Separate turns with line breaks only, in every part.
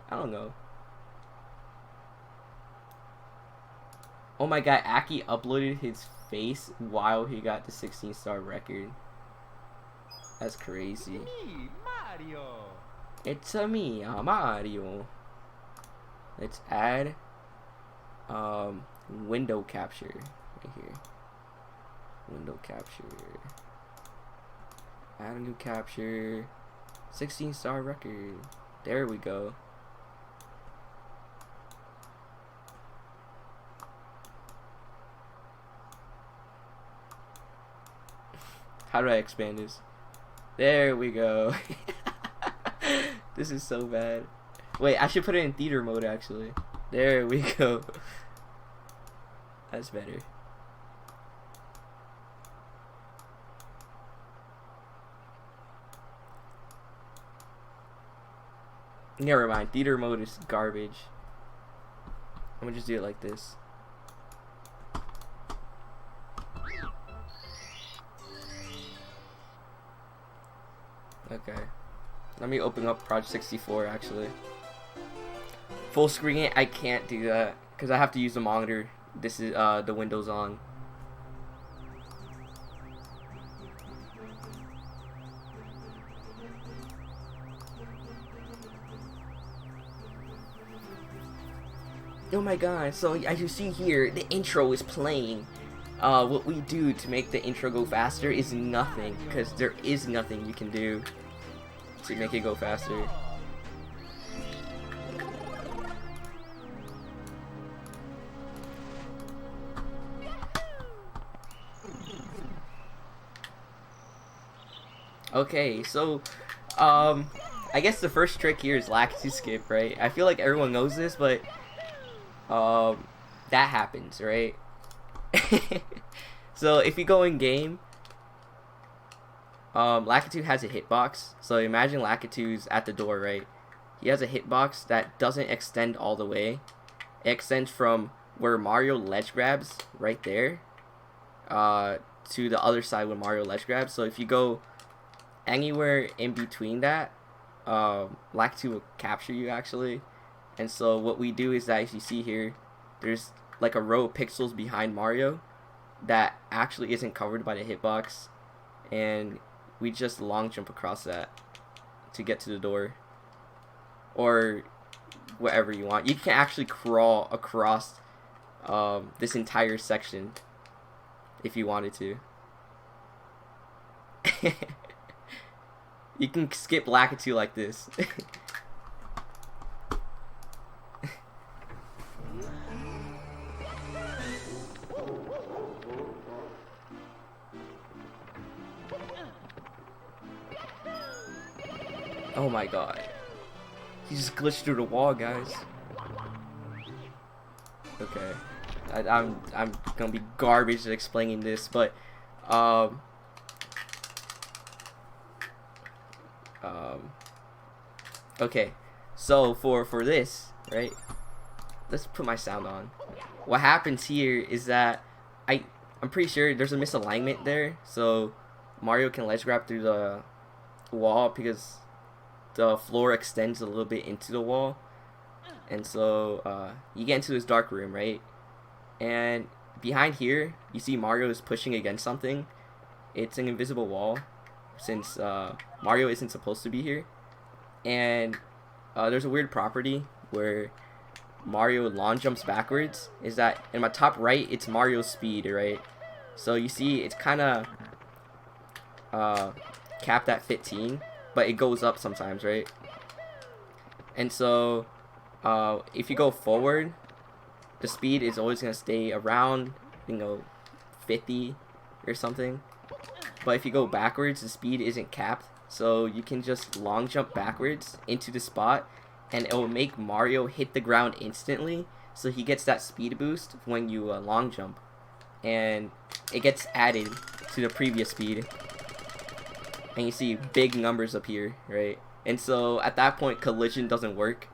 I don't know. Oh my god, Aki uploaded his face while he got the 16-star record. That's crazy.
Me, Mario.
It's a me, Mario. Let's add window capture right here. Window capture. Add a new capture. 16-star record. There we go. How do I expand this? There we go. This is so bad. Wait, I should put it in theater mode actually. There we go. That's better. Never mind. Theater mode is garbage. I'm gonna just do it like this. Okay. Let me open up Project 64 actually. Full screen it, I can't do that because I have to use the monitor. This is the Windows on. Oh my god, so as you see here, the intro is playing. What we do to make the intro go faster is nothing, because there is nothing you can do to make it go faster. Okay, so, I guess the first trick here is Lakitu skip, right? I feel like everyone knows this, but, that happens, right? So, if you go in game, Lakitu has a hitbox. So, imagine Lakitu's at the door, right? He has a hitbox that doesn't extend all the way. It extends from where Mario ledge grabs, right there, to the other side when Mario ledge grabs. So, if you go anywhere in between that, Lakitu will capture you actually. And so what we do is that, as you see here, there's like a row of pixels behind Mario that actually isn't covered by the hitbox, and we just long jump across that to get to the door, or whatever you want. You can actually crawl across this entire section if you wanted to. You can skip Lakitu like this. Oh my god. He just glitched through the wall, guys. Okay. I'm gonna be garbage at explaining this, but okay. So for this, right? Let's put my sound on. What happens here is that I'm pretty sure there's a misalignment there, so Mario can ledge grab through the wall because the floor extends a little bit into the wall, and so you get into this dark room, right? And behind here, you see Mario is pushing against something. It's an invisible wall, since Mario isn't supposed to be here. And there's a weird property where Mario long jumps backwards. Is that in my top right, it's Mario's speed, right? So you see it's kind of capped at 15, but it goes up sometimes, right? And so if you go forward, the speed is always going to stay around, 50 or something. But if you go backwards, the speed isn't capped, so you can just long jump backwards into the spot, and it will make Mario hit the ground instantly, so he gets that speed boost when you long jump, and it gets added to the previous speed. And you see big numbers up here, right? And so at that point, collision doesn't work,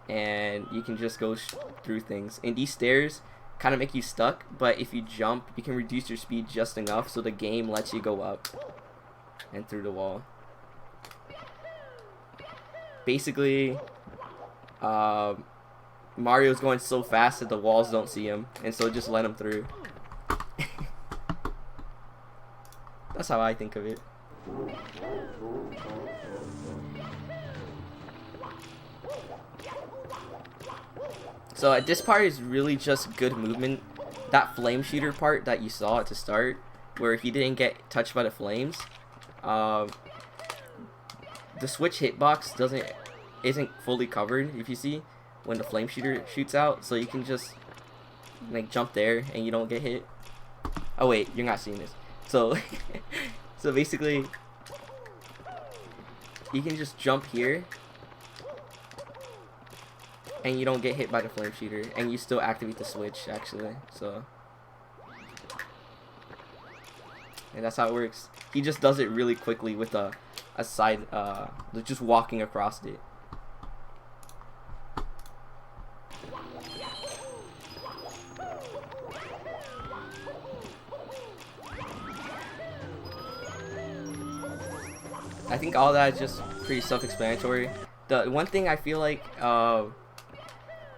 and you can just go through things. And these stairs kind of make you stuck, but if you jump, you can reduce your speed just enough so the game lets you go up and through the wall. Basically, Mario's going so fast that the walls don't see him, and so just let him through. That's how I think of it. So this part is really just good movement. That flame shooter part that you saw at the start, where he didn't get touched by the flames, the switch hitbox isn't fully covered, if you see, when the flame shooter shoots out, so you can just like jump there and you don't get hit. Oh wait, you're not seeing this. So so basically you can just jump here and you don't get hit by the flame shooter, and you still activate the switch actually. So and that's how it works. He just does it really quickly with a side just walking across it. I think all that is just pretty self-explanatory. The one thing I feel like a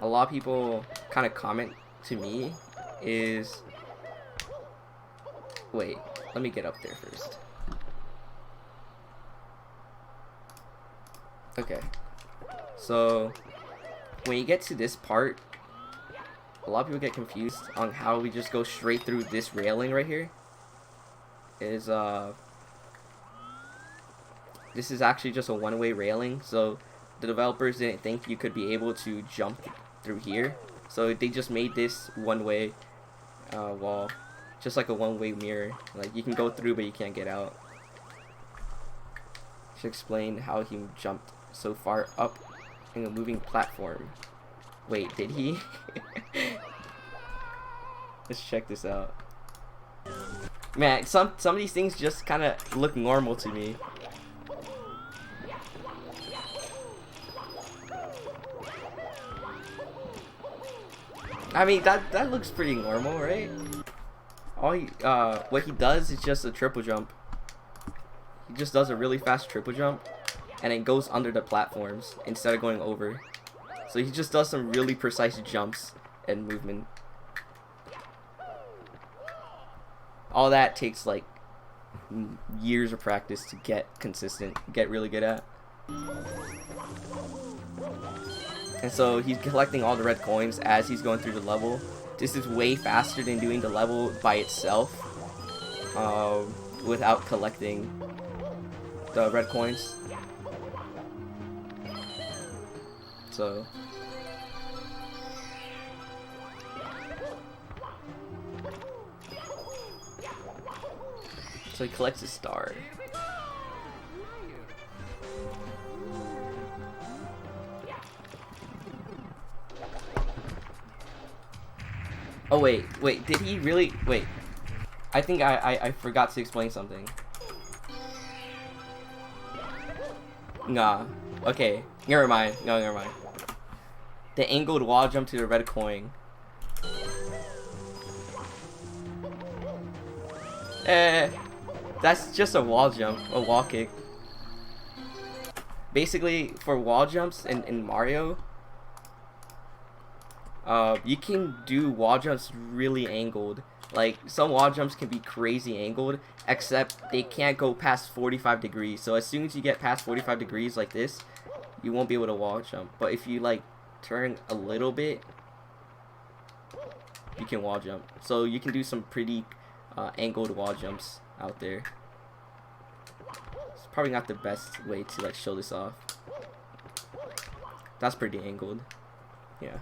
lot of people kind of comment to me is, wait, let me get up there first. Okay, so when you get to this part, a lot of people get confused on how we just go straight through this railing right here. This is actually just a one-way railing, so the developers didn't think you could be able to jump through here, so they just made this one-way wall, just like a one-way mirror. Like, you can go through but you can't get out. Should explain how he jumped so far up in a moving platform. Wait, did he? Let's check this out. Man, some of these things just kind of look normal to me. I mean, that looks pretty normal, right? What he does is just a triple jump. He just does a really fast triple jump, and it goes under the platforms instead of going over. So he just does some really precise jumps and movement. All that takes like years of practice to get consistent, get really good at. And so he's collecting all the red coins as he's going through the level. This is way faster than doing the level by itself without collecting the red coins. So he collects a star. Oh wait, did he really? Wait, I think I forgot to explain something. Nah, okay, never mind, no, never mind. The angled wall jump to the red coin. That's just a wall jump, a wall kick. Basically, for wall jumps in Mario, you can do wall jumps really angled. Like, some wall jumps can be crazy angled, except they can't go past 45 degrees. So as soon as you get past 45 degrees like this, you won't be able to wall jump. But if you like turn a little bit, you can wall jump. So you can do some pretty angled wall jumps out there. It's probably not the best way to like show this off. That's pretty angled. Yeah.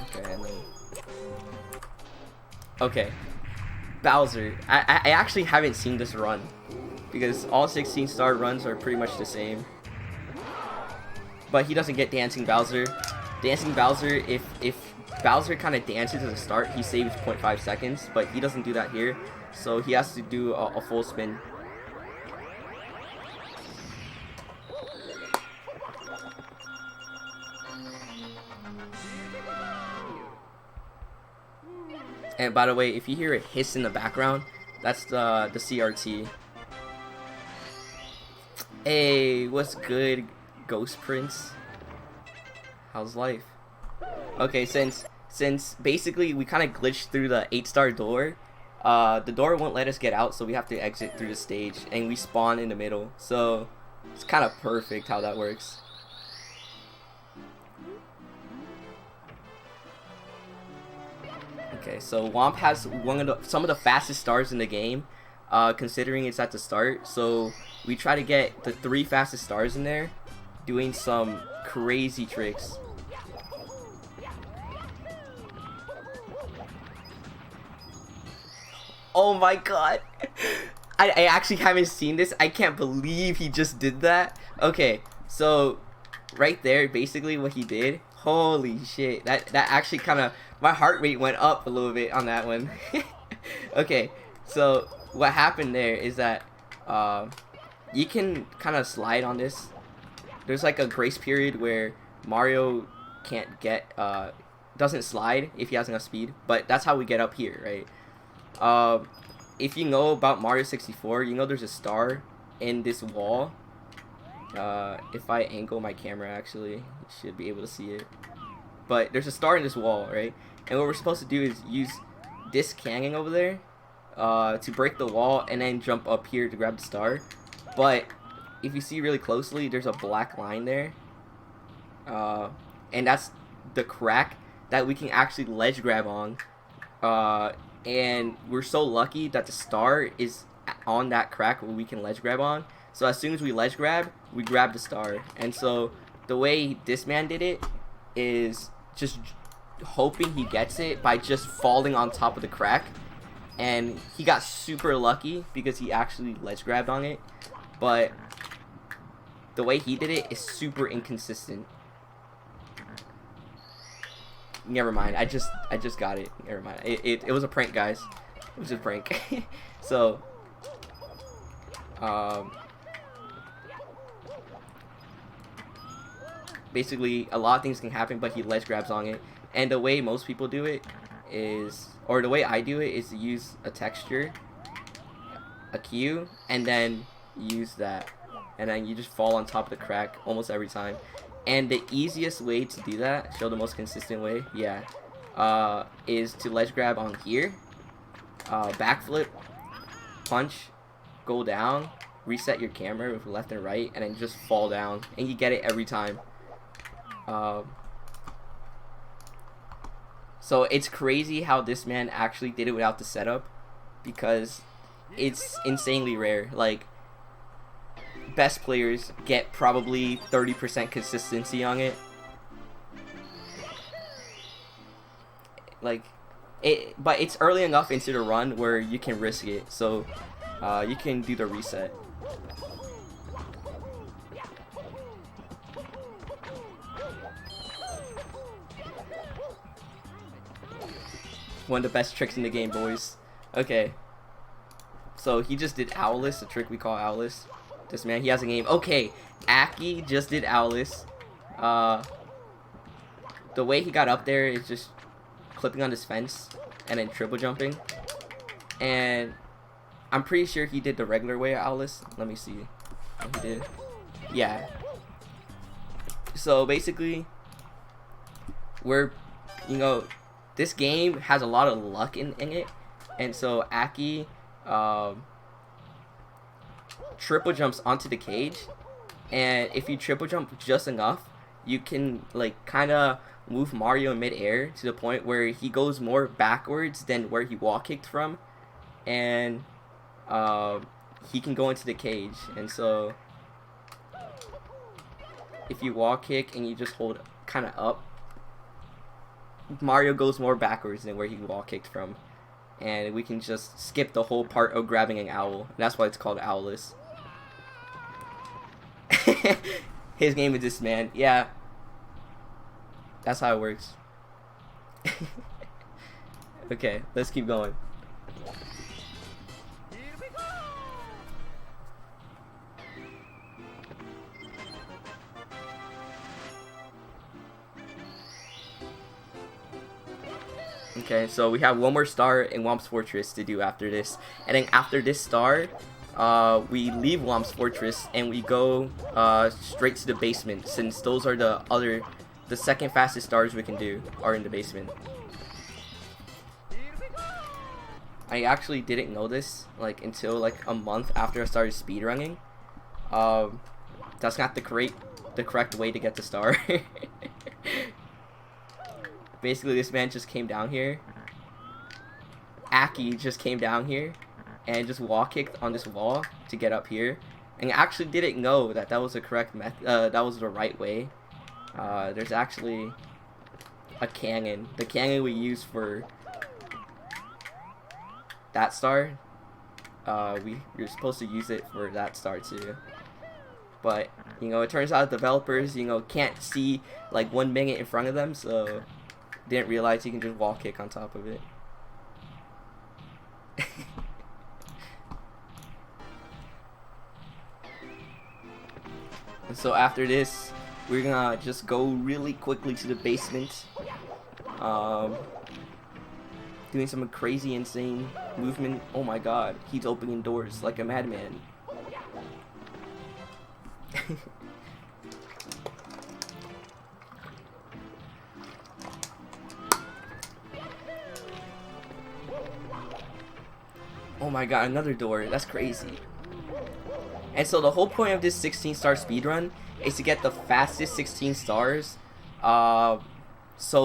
Okay, and then... Okay, Bowser. I actually haven't seen this run because all 16 star runs are pretty much the same. But he doesn't get Dancing Bowser. Dancing Bowser, if Bowser kind of dances at the start, he saves 0.5 seconds, but he doesn't do that here, so he has to do a full spin. And by the way, if you hear a hiss in the background, that's the CRT. Hey, what's good, Ghost Prince? How's life? Okay, since basically we kind of glitched through the 8-star door, the door won't let us get out, so we have to exit through the stage, and we spawn in the middle. So it's kind of perfect how that works. Okay, so Womp has some of the fastest stars in the game, considering it's at the start. So we try to get the 3 fastest stars in there, doing some crazy tricks. Oh my god! I actually haven't seen this. I can't believe he just did that. Okay, so right there, basically what he did. Holy shit! That actually kind of, my heart rate went up a little bit on that one. Okay, so what happened there is that you can kind of slide on this. There's like a grace period where Mario can't get doesn't slide if he has enough speed, but that's how we get up here, right? If you know about Mario 64, you know there's a star in this wall. If I angle my camera, actually, you should be able to see it. But there's a star in this wall, right? And what we're supposed to do is use this cannon over there to break the wall and then jump up here to grab the star. But if you see really closely, there's a black line there. And that's the crack that we can actually ledge grab on. And we're so lucky that the star is on that crack where we can ledge grab on. So as soon as we ledge grab, we grab the star. And so the way this man did it is just hoping he gets it by just falling on top of the crack. And he got super lucky because he actually ledge grabbed on it. But the way he did it is super inconsistent. Never mind. I just got it. Never mind. It was a prank, guys. It was a prank. So, basically, a lot of things can happen, but he ledge grabs on it. And the way most people do it is, or the way I do it, is to use a texture, a cue, and then use that, and then you just fall on top of the crack almost every time. And the easiest way to do that, show the most consistent way, yeah, is to ledge grab on here, backflip, punch, go down, reset your camera with left and right, and then just fall down, and you get it every time. So it's crazy how this man actually did it without the setup, because it's insanely rare. Like, best players get probably 30% consistency on it. Like, but it's early enough into the run where you can risk it, so you can do the reset. One of the best tricks in the game, boys. Okay, so he just did Owless, a trick we call Owless. This man, he has a game. Okay, Aki just did Owless. The way he got up there is just clipping on this fence and then triple jumping. And I'm pretty sure he did the regular way of Owless. Let me see what he did. Yeah. So basically, this game has a lot of luck in it. And so Aki, triple jumps onto the cage, and if you triple jump just enough, you can like kind of move Mario in mid-air to the point where he goes more backwards than where he wall kicked from, and he can go into the cage. And so if you wall kick and you just hold kind of up, Mario goes more backwards than where he wall kicked from, and we can just skip the whole part of grabbing an owl. And that's why it's called Owless. His game is this man. Yeah, that's how it works. Okay, let's keep going. Okay, so we have one more star in Womp's Fortress to do after this, and then after this star, we leave Whomp's Fortress and we go straight to the basement, since those are the second fastest stars we can do are in the basement. I actually didn't know this like until like a month after I started speedrunning. That's not the correct way to get the star. Basically, this man just came down here. Aki just came down here and just wall kicked on this wall to get up here, and I actually didn't know that that was the correct method. That was the right way. There's actually a cannon. The cannon we use for that star. You're supposed to use it for that star too. But you know, it turns out developers, you know, can't see like 1 minute in front of them, so didn't realize you can just wall kick on top of it. And so after this, we're gonna just go really quickly to the basement, doing some crazy insane movement. Oh my god, he's opening doors like a madman. Oh my god, another door. That's crazy. And so the whole point of this 16-star speedrun is to get the fastest 16 stars, so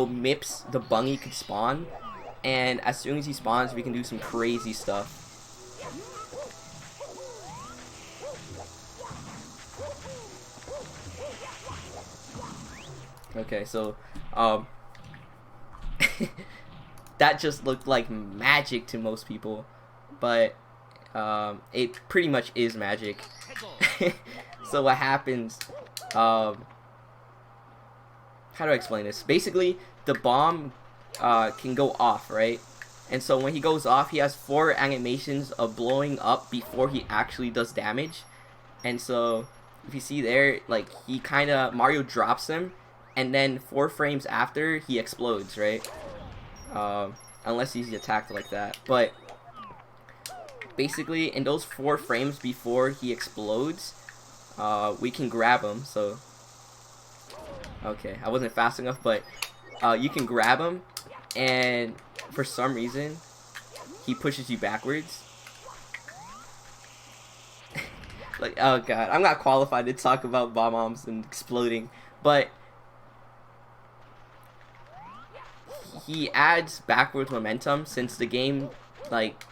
Mips the bunny could spawn, and as soon as he spawns we can do some crazy stuff. Okay, so that just looked like magic to most people, but it pretty much is magic. So what happens, how do I explain this? Basically, the bomb can go off, right? And so when he goes off, he has 4 animations of blowing up before he actually does damage. And so if you see there, like, he kinda, Mario drops him, and then 4 frames after he explodes, right? Unless he's attacked like that. But basically, in those 4 frames before he explodes, we can grab him. So okay, I wasn't fast enough, but you can grab him, and for some reason he pushes you backwards. Like, oh god, I'm not qualified to talk about bomb-bombs and exploding, but he adds backwards momentum since the game, like,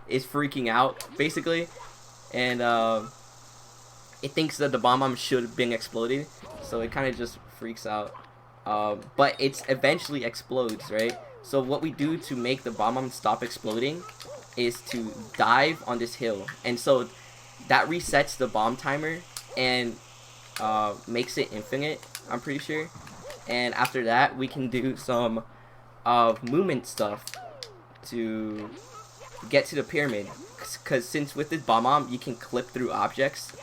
is freaking out, basically, and it thinks that the bomb should have been exploded, so it kind of just freaks out. But it eventually explodes, right? So what we do to make the bomb stop exploding is to dive on this hill, and so that resets the bomb timer and makes it infinite, I'm pretty sure. And after that, we can do some movement stuff to get to the pyramid, because since with this bomb you can clip through objects,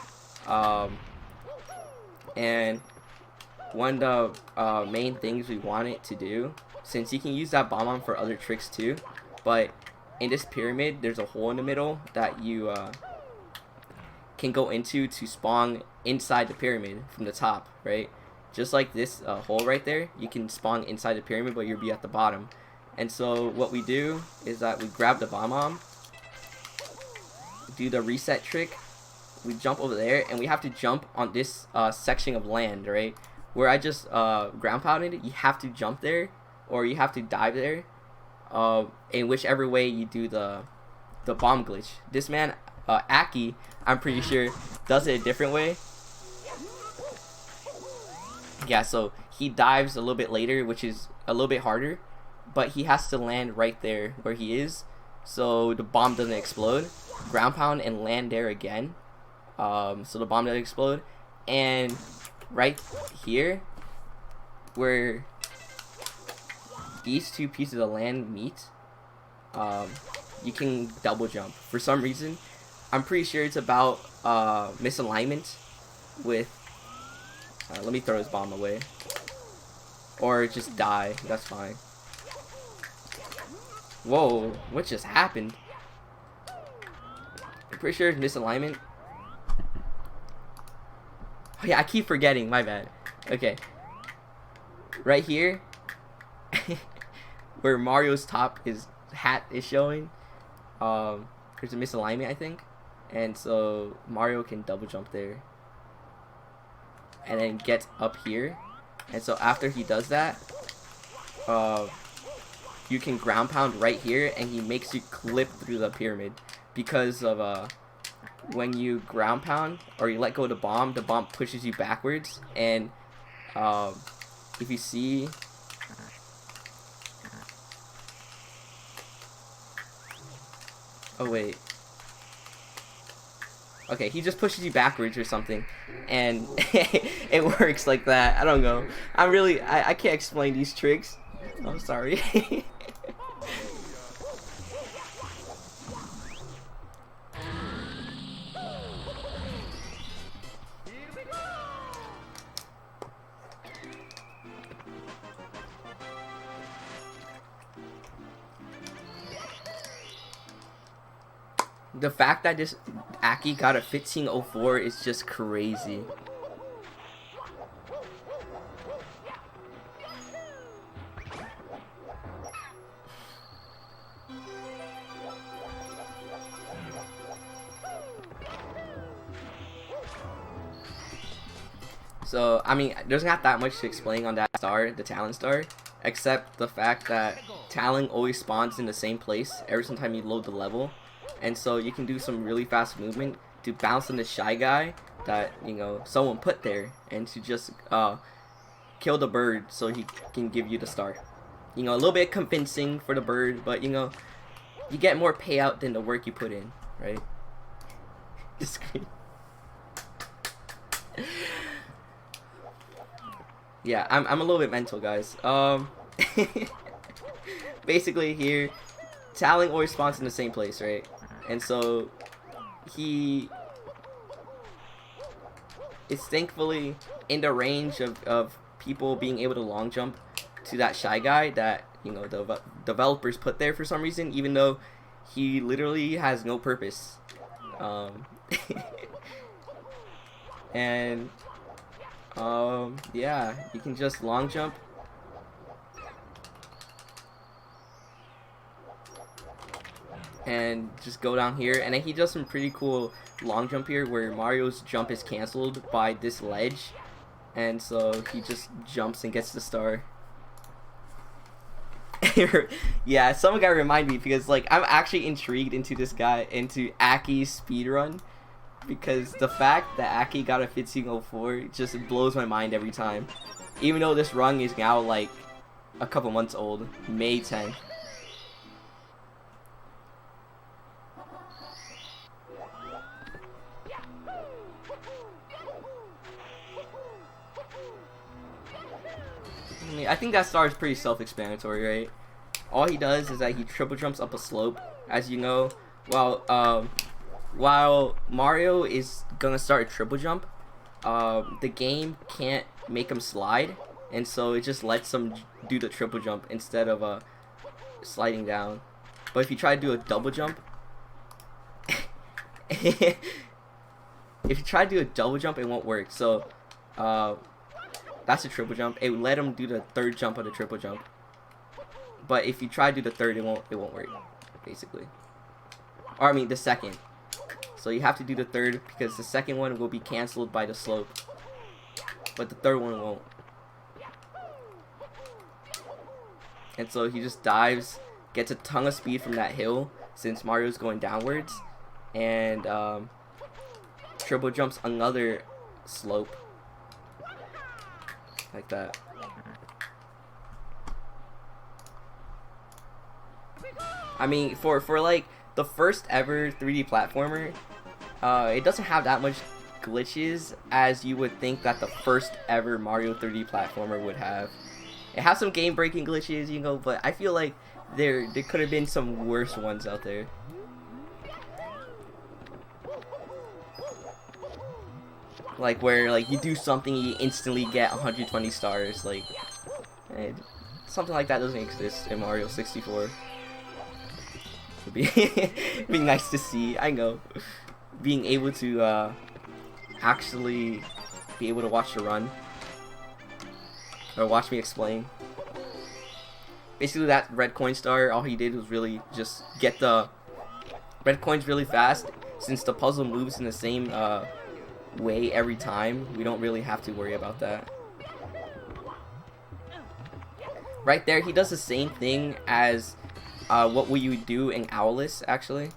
and one of the main things we want it to do, since you can use that bomb for other tricks too, but in this pyramid there's a hole in the middle that you can go into to spawn inside the pyramid from the top, right? Just like this hole right there, you can spawn inside the pyramid, but you'll be at the bottom. And so what we do is that we grab the bomb, do the reset trick, we jump over there, and we have to jump on this section of land, right? Where I just ground pounded it, you have to jump there, or you have to dive there, in whichever way you do the bomb glitch. This man, Aki, I'm pretty sure, does it a different way. Yeah, so he dives a little bit later, which is a little bit harder, but he has to land right there where he is, so the bomb doesn't explode. Ground pound and land there again, so the bomb doesn't explode. And right here, where these 2 pieces of land meet, you can double jump. For some reason, I'm pretty sure it's about misalignment with. Let me throw his bomb away, or just die. That's fine. Whoa, what just happened? pretty sure it's misalignment. Oh yeah, I keep forgetting, my bad. Okay. Right here, where Mario's his hat is showing, there's a misalignment, I think. And so Mario can double jump there. And then gets up here. And so after he does that, you can ground pound right here, and he makes you clip through the pyramid. Because of, when you ground pound, or you let go of the bomb pushes you backwards. And, if you see... Oh, wait. Okay, he just pushes you backwards or something, and it works like that. I don't know. I can't explain these tricks. I'm sorry. The fact that this Aki got a 1504 is just crazy. So, I mean, there's not that much to explain on that star, the Talon star, except the fact that Talon always spawns in the same place every time you load the level. And so you can do some really fast movement to bounce on the Shy Guy that, you know, someone put there, and to just kill the bird so he can give you the star. You know, a little bit convincing for the bird, but, you know, you get more payout than the work you put in, right? Yeah, I'm a little bit mental, guys. Basically here, Talon always spawns in the same place, right? And so he is thankfully in the range of people being able to long jump to that Shy Guy that, you know, the developers put there for some reason, even though he literally has no purpose. And yeah, you can just long jump. And just go down here, and then he does some pretty cool long jump here where Mario's jump is cancelled by this ledge, and so he just jumps and gets the star. Yeah, someone gotta remind me, because like I'm actually intrigued into this guy, into Aki's speedrun, because the fact that Aki got a 1504 just blows my mind every time, even though this run is now like a couple months old, May 10th. I think that star is pretty self-explanatory, right? All he does is that he triple jumps up a slope, as you know, while Mario is gonna start a triple jump, the game can't make him slide, and so it just lets him do the triple jump instead of sliding down. But if you try to do a double jump, if you try to do a double jump, it won't work. So, that's a triple jump. It would let him do the third jump of the triple jump. But if you try to do the third, it won't work, basically. Or I mean the second. So you have to do the third, because the second one will be cancelled by the slope, but the third one won't. And so he just dives, gets a ton of speed from that hill since Mario's going downwards, and triple jumps another slope. Like that. I mean, for like the first ever 3D platformer, it doesn't have that much glitches as you would think that the first ever Mario 3D platformer would have. It has some game-breaking glitches, you know, but I feel like there could have been some worse ones out there. Like where like you do something, you instantly get 120 stars. Like something like that doesn't exist in Mario 64. It'd be nice to see. I know. being able to actually be able to watch the run or watch me explain. Basically, that red coin star, all he did was really just get the red coins really fast. Since the puzzle moves in the same way every time, we don't really have to worry about that. Right there, he does the same thing as what we would do in Owlus, actually.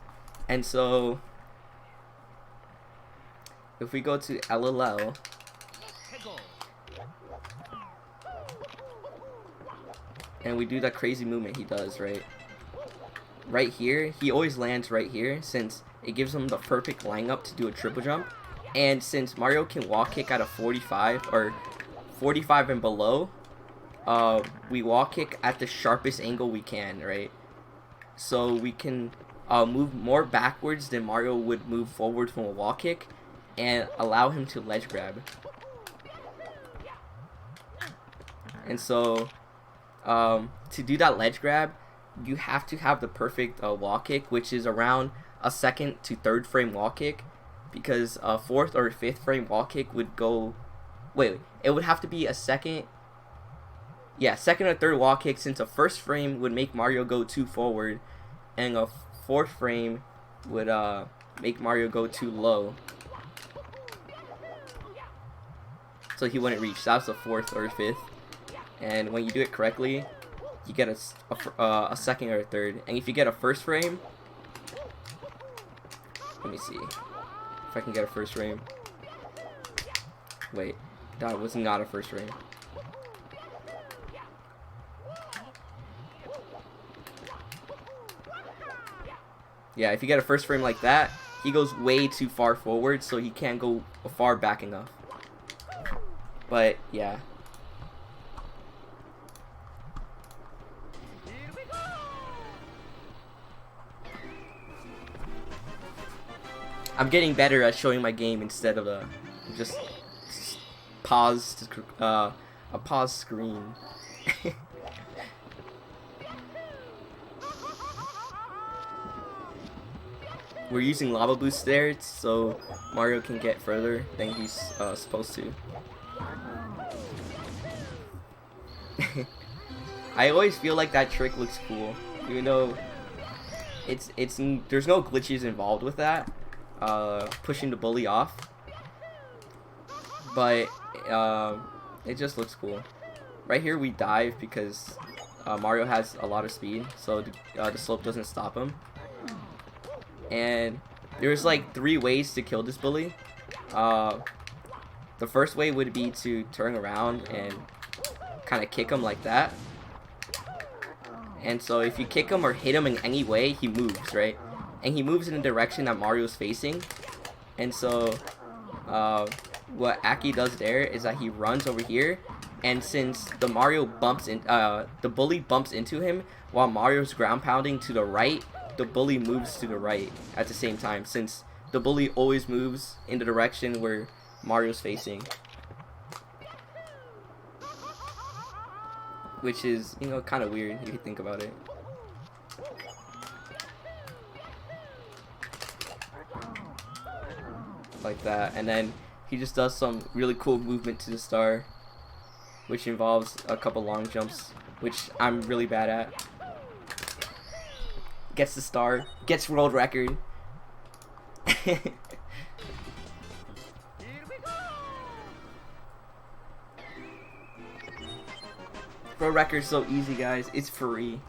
And so, if we go to LLL, and we do that crazy movement he does, right here, he always lands right here, since it gives him the perfect line up to do a triple jump. And since Mario can wall kick at a 45 or 45 and below, we wall kick at the sharpest angle we can, right? So we can move more backwards than Mario would move forward from a wall kick, and allow him to ledge grab. And so to do that ledge grab, you have to have the perfect wall kick, which is around a second to third frame wall kick, because a fourth or fifth frame wall kick would go, wait, it would have to be a second or third wall kick, since a first frame would make Mario go too forward, and a fourth frame would make Mario go too low, so he wouldn't reach. That was the fourth or fifth. And when you do it correctly, you get a second or a third. And if you get a first frame, let me see if I can get a first frame. Wait, that was not a first frame. Yeah, if you get a first frame like that, he goes way too far forward, so he can't go far back enough. But yeah. I'm getting better at showing my game instead of just a pause screen. We're using lava boost there so Mario can get further than he's supposed to. I always feel like that trick looks cool, even though there's no glitches involved with that. Pushing the bully off, but it just looks cool. Right here we dive because Mario has a lot of speed, so the slope doesn't stop him. And there's like 3 ways to kill this bully. The first way would be to turn around and kind of kick him like that. And so if you kick him or hit him in any way, he moves, right? And he moves in the direction that Mario's facing. And so what Aki does there is that he runs over here, and since the bully bumps into him while Mario's ground pounding to the right, the bully moves to the right at the same time, since the bully always moves in the direction where Mario's facing. Which is, kind of weird if you think about it. Like that, and then he just does some really cool movement to the star, which involves a couple long jumps, which I'm really bad at. Gets the star, gets world record. World record's so easy, guys. It's free.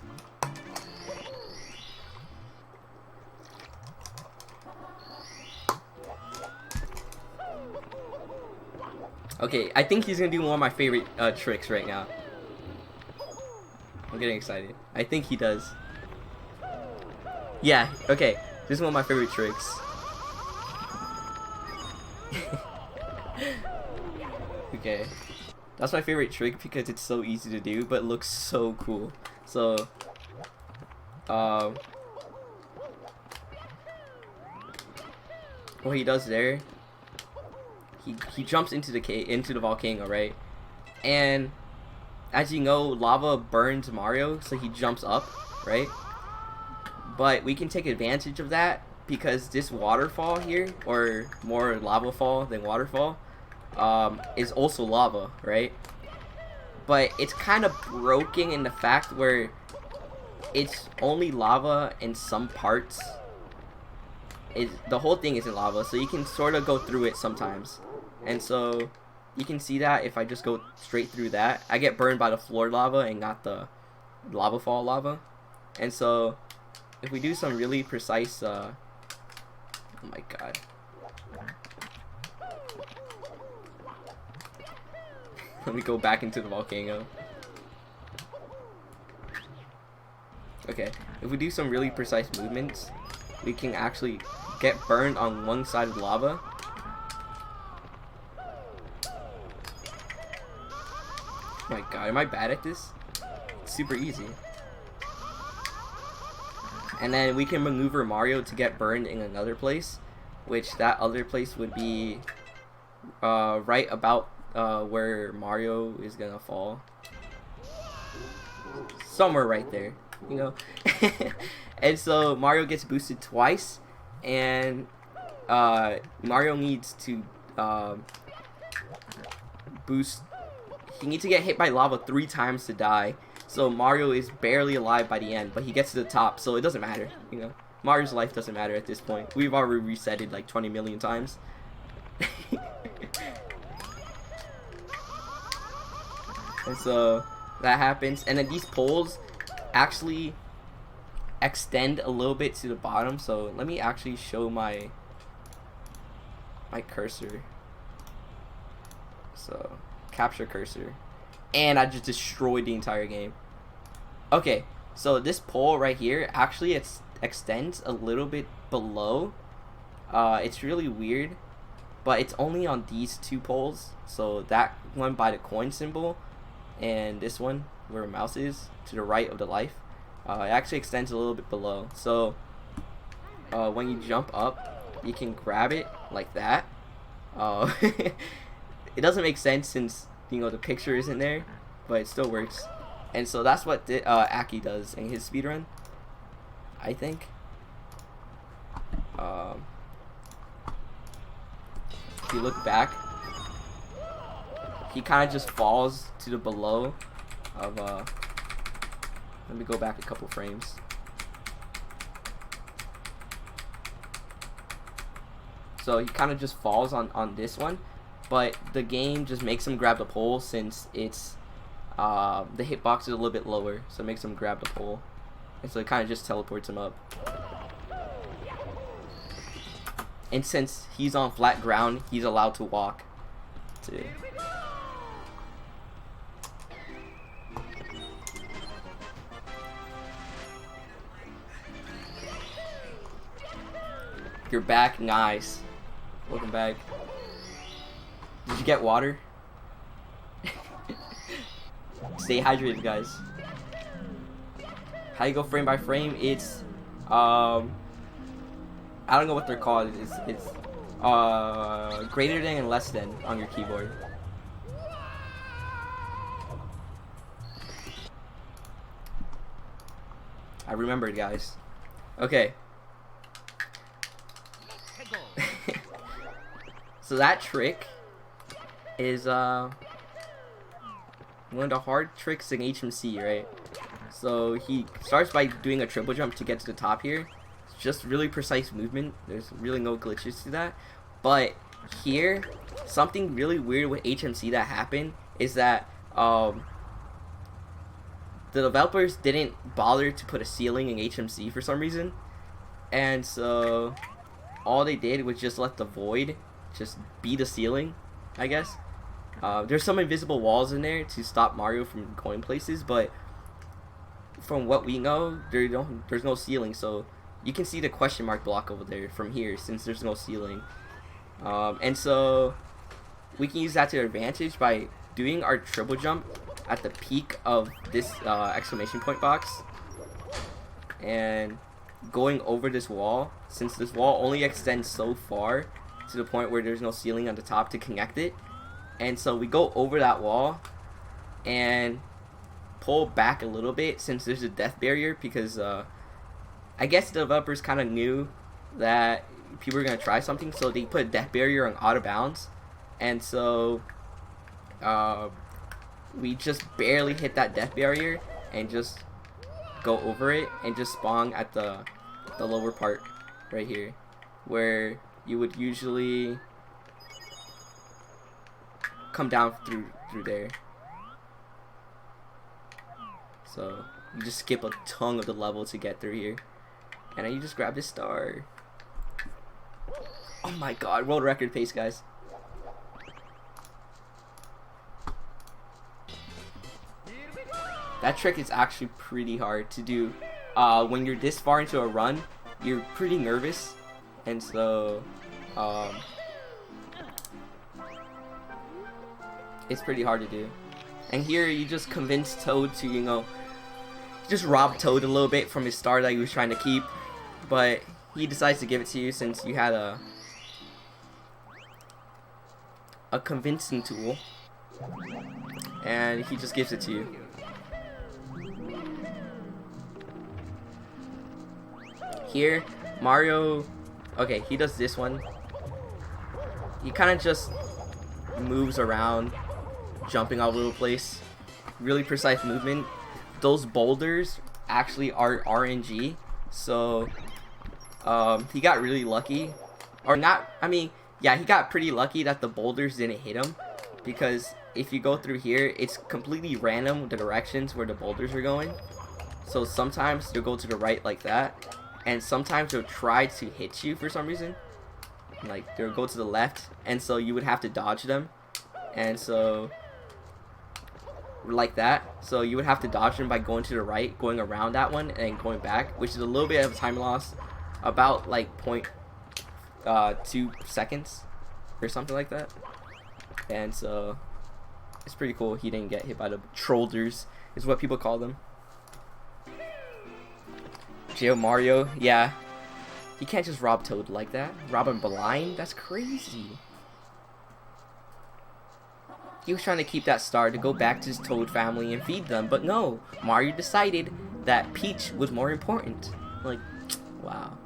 Okay, I think he's gonna do one of my favorite tricks right now. I'm getting excited. I think he does. Yeah, okay. This is one of my favorite tricks. Okay. That's my favorite trick because it's so easy to do, but it looks so cool. So, what he does there, he jumps into the volcano, right? And as you know, lava burns Mario, so he jumps up, right? But we can take advantage of that because this waterfall here, or more lava fall than waterfall, is also lava, right? But it's kind of broken in the fact where it's only lava in some parts. The whole thing isn't lava, so you can sort of go through it sometimes. And so you can see that if I just go straight through that, I get burned by the floor lava and not the lava fall lava. And so if we do some really precise oh my god. Let me go back into the volcano. Okay, if we do some really precise movements, we can actually get burned on one side of lava. Oh my god, am I bad at this? It's super easy. And then we can maneuver Mario to get burned in another place, which that other place would be right about where Mario is gonna fall. Somewhere right there, you know? And so Mario gets boosted twice, and Mario needs to boost. He needs to get hit by lava 3 times to die. So Mario is barely alive by the end, but he gets to the top, so it doesn't matter, you know? Mario's life doesn't matter at this point. We've already reset it like 20 million times. And so that happens, and then these poles actually extend a little bit to the bottom. So let me actually show my cursor. So capture cursor, and I just destroyed the entire game. Okay, so this pole right here actually extends a little bit below. It's really weird, but it's only on these 2 poles. So that one by the coin symbol, and this one where mouse is to the right of the life, it actually extends a little bit below. So when you jump up, you can grab it like that. It doesn't make sense since, you know, the picture isn't there, but it still works. And so that's what Aki does in his speedrun, I think. If you look back, he kind of just falls to the below of let me go back a couple frames. So he kind of just falls on this one, but the game just makes him grab the pole since it's the hitbox is a little bit lower, so it makes him grab the pole, and so it kind of just teleports him up. And since he's on flat ground, he's allowed to walk too. You're back, nice. Welcome back. Did you get water? Stay hydrated, guys. How you go frame by frame? It's I don't know what they're called. It's greater than and less than on your keyboard. I remembered, guys. Okay. So that trick is one of the hard tricks in HMC, right? So he starts by doing a triple jump to get to the top here. It's just really precise movement. There's really no glitches to that. But here, something really weird with HMC that happened is that the developers didn't bother to put a ceiling in HMC for some reason. And so all they did was just let the void just be the ceiling, I guess. There's some invisible walls in there to stop Mario from going places, but from what we know, there's no ceiling, so you can see the question mark block over there from here since there's no ceiling. And so we can use that to our advantage by doing our triple jump at the peak of this exclamation point box and going over this wall, since this wall only extends so far to the point where there's no ceiling on the top to connect it. And so we go over that wall and pull back a little bit since there's a death barrier, because I guess the developers kind of knew that people are gonna try something, so they put a death barrier on out of bounds, and so we just barely hit that death barrier and just go over it and just spawn at the lower part right here, where you would usually come down through there. So you just skip a ton of the level to get through here, and then you just grab this star. Oh my god, world record pace, guys. That trick is actually pretty hard to do. When you're this far into a run, you're pretty nervous, and so it's pretty hard to do. And here you just convince Toad to, you know, just rob Toad a little bit from his star that he was trying to keep, but he decides to give it to you since you had a convincing tool, and he just gives it to you. Here, Mario, okay, he does this one. He kind of just moves around, jumping all over the place. Really precise movement. Those boulders actually are RNG, so he got really lucky. Or not, I mean, yeah, he got pretty lucky that the boulders didn't hit him, because if you go through here, it's completely random the directions where the boulders are going. So sometimes you'll go to the right like that, and sometimes they'll try to hit you for some reason. Like, they'll go to the left, and so you would have to dodge them. And so, like that. So you would have to dodge them by going to the right, going around that one, and going back, which is a little bit of a time loss. About, like, 0.2 seconds or something like that. And so, it's pretty cool he didn't get hit by the trollders, is what people call them. Geo Mario, yeah. You can't just rob Toad like that. Rob him blind? That's crazy. He was trying to keep that star to go back to his Toad family and feed them, but no. Mario decided that Peach was more important. Like, wow.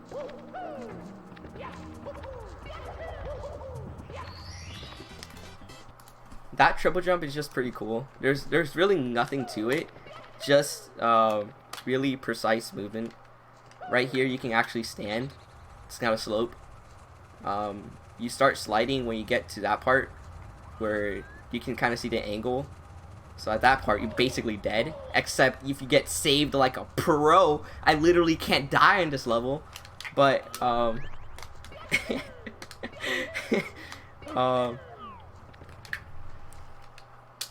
That triple jump is just pretty cool. There's really nothing to it. Just really precise movement. Right here you can actually stand. It's not a slope. You start sliding when you get to that part where you can kind of see the angle. So at that part you're basically dead, except if you get saved like a pro. I literally can't die in this level, but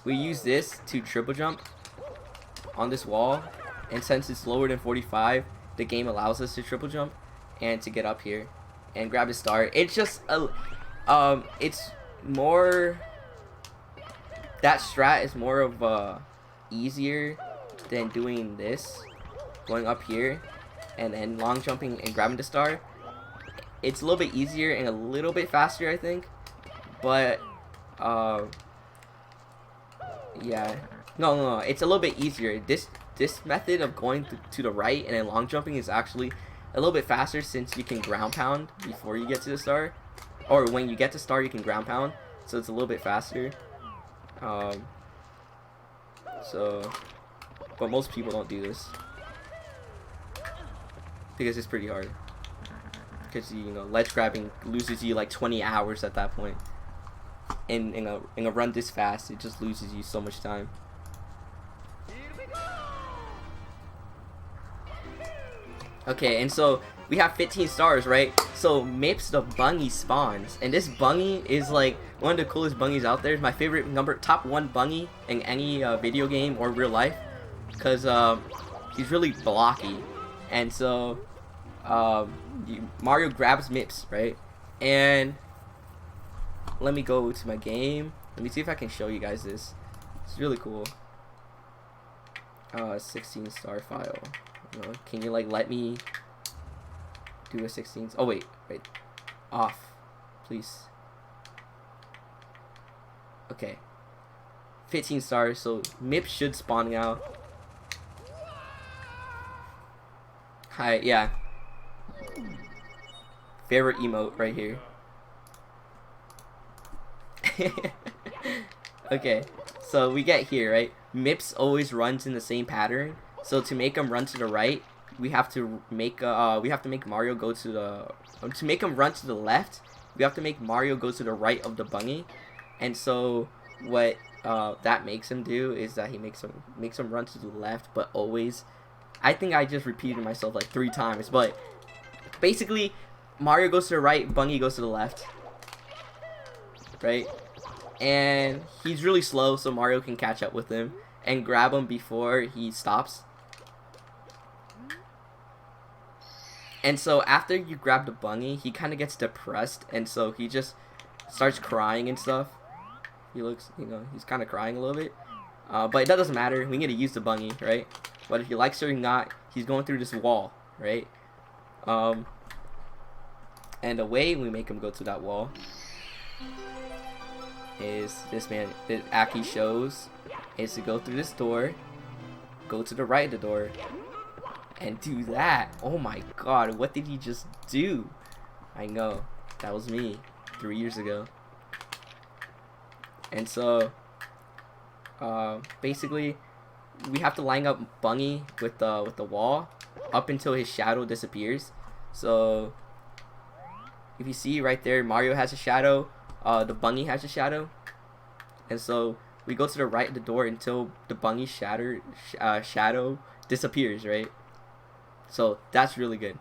we use this to triple jump on this wall, and since it's lower than 45, the game allows us to triple jump and to get up here and grab a star. It's just it's more, that strat is more of easier than doing this, going up here and then long jumping and grabbing the star. It's a little bit easier and a little bit faster, I think, but yeah, no, it's a little bit easier. This method of going to the right and then long jumping is actually a little bit faster, since you can ground pound before you get to the star, or when you get to star you can ground pound, so it's a little bit faster. So, but most people don't do this because it's pretty hard. Because you know, ledge grabbing loses you like 20 hours at that point. In a run this fast, it just loses you so much time. Okay, and so we have 15 stars, right? So Mips the bunny spawns, and this bunny is like one of the coolest bunnies out there. It's my favorite top 1 bunny in any video game or real life, because he's really blocky. And so Mario grabs Mips, right? And let me go to my game. Let me see if I can show you guys this. It's really cool. 16 star file. Can you like let me do a 16? Oh wait, off, please. Okay, 15 stars. So Mip should spawn now. Hi, yeah. favorite emote right here. Okay, so we get here, right? Mips always runs in the same pattern. So to make him run to the right, we have to make Mario go to the to make him run to the left. We have to make Mario go to the right of the bunny. And so what that makes him do is that he makes him run to the left, but always. I think I just repeated myself like 3 times, but basically Mario goes to the right, bunny goes to the left, right? And he's really slow, so Mario can catch up with him and grab him before he stops. And so after you grab the bunny, he kind of gets depressed, and so he just starts crying and stuff. He looks, he's kind of crying a little bit. But that doesn't matter. We need to use the bunny, right? Whether he likes it or not, he's going through this wall, right? And the way we make him go to that wall is this man that Aki shows is to go through this door, go to the right of the door, and do that. Oh my god, what did he just do? I know, that was me 3 years ago. And so basically we have to line up Bunny with the wall up until his shadow disappears. So if you see right there, Mario has a shadow, the bunny has a shadow, and so we go to the right of the door until the bunny's shadow disappears, right? So that's really good.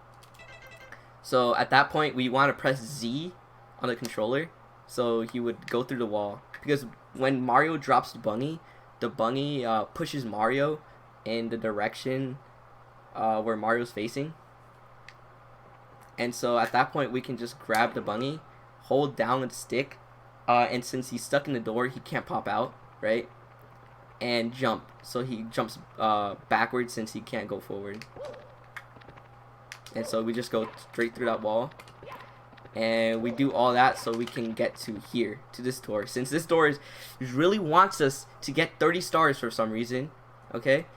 So at that point we want to press Z on the controller so he would go through the wall, because when Mario drops the bunny pushes Mario in the direction where Mario's facing. And so at that point we can just grab the bunny, hold down the stick, and since he's stuck in the door, he can't pop out, right? And jump. So he jumps backwards since he can't go forward. And so we just go straight through that wall. And we do all that so we can get to here, to this door. Since this door really wants us to get 30 stars for some reason, okay?